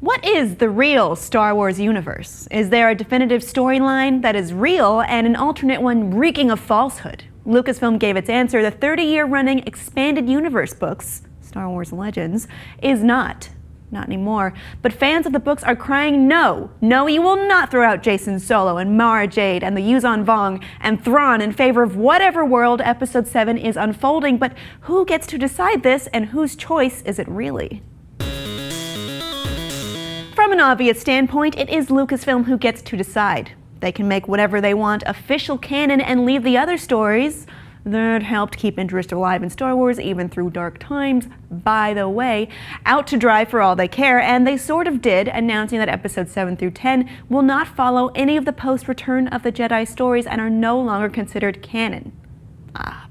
What is the real Star Wars universe? Is there a definitive storyline that is real and an alternate one reeking of falsehood? Lucasfilm gave its answer. The 30-year running expanded universe books, Star Wars Legends, is not anymore. But fans of the books are crying no. No, you will not throw out Jacen Solo and Mara Jade and the Yuuzhan Vong and Thrawn in favor of whatever world Episode 7 is unfolding. But who gets to decide this, and whose choice is it really? From an obvious standpoint, it is Lucasfilm who gets to decide. They can make whatever they want official canon and leave the other stories that helped keep interest alive in Star Wars even through dark times, by the way, out to dry for all they care, and they sort of did, announcing that episodes 7 through 10 will not follow any of the post-Return of the Jedi stories and are no longer considered canon.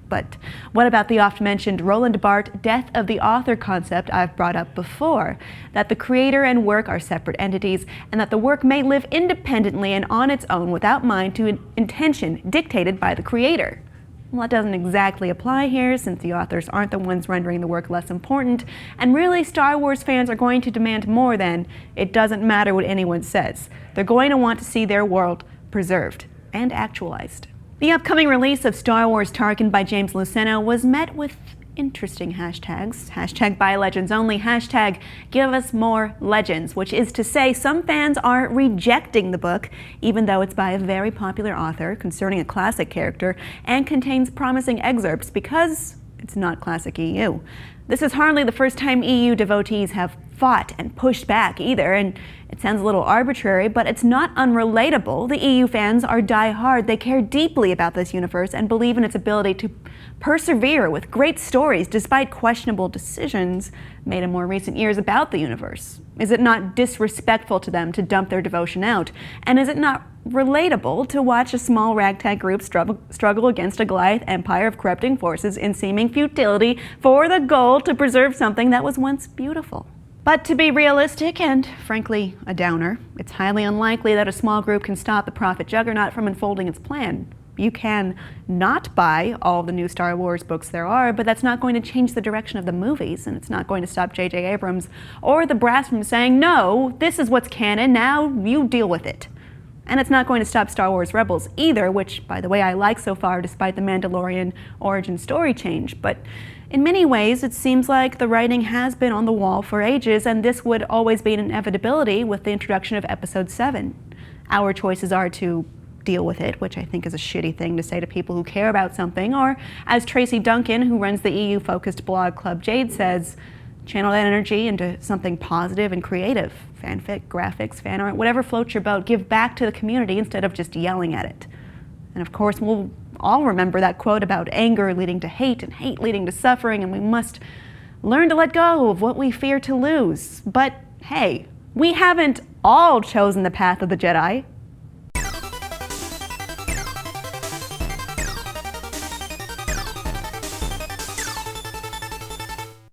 But what about the oft-mentioned Roland Barthes death of the author concept I've brought up before? That the creator and work are separate entities, and that the work may live independently and on its own without mind to an intention dictated by the creator. Well, that doesn't exactly apply here, since the authors aren't the ones rendering the work less important, and really Star Wars fans are going to demand more than it doesn't matter what anyone says. They're going to want to see their world preserved and actualized. The upcoming release of Star Wars Tarkin by James Luceno was met with interesting hashtags. Hashtag buy Legends only, hashtag give us more Legends, which is to say some fans are rejecting the book, even though it's by a very popular author concerning a classic character and contains promising excerpts because it's not classic EU. This is hardly the first time EU devotees have fought and pushed back either, and it sounds a little arbitrary, but it's not unrelatable. The EU fans are die-hard. They care deeply about this universe and believe in its ability to persevere with great stories despite questionable decisions made in more recent years about the universe. Is it not disrespectful to them to dump their devotion out? And is it not relatable to watch a small ragtag group struggle against a Goliath empire of corrupting forces in seeming futility for the goal to preserve something that was once beautiful? But to be realistic and, frankly, a downer, it's highly unlikely that a small group can stop the prophet juggernaut from unfolding its plan. You can not buy all the new Star Wars books there are, but that's not going to change the direction of the movies, and it's not going to stop J.J. Abrams or the brass from saying, no, this is what's canon, now you deal with it. And it's not going to stop Star Wars Rebels either, which, by the way, I like so far despite the Mandalorian origin story change. But in many ways, it seems like the writing has been on the wall for ages, and this would always be an inevitability with the introduction of Episode 7. Our choices are to deal with it, which I think is a shitty thing to say to people who care about something, or as Tracy Duncan, who runs the EU-focused blog Club Jade, says, channel that energy into something positive and creative. Fanfic, graphics, fan art, whatever floats your boat, give back to the community instead of just yelling at it. And of course, we'll all remember that quote about anger leading to hate and hate leading to suffering, and we must learn to let go of what we fear to lose. But hey, we haven't all chosen the path of the Jedi.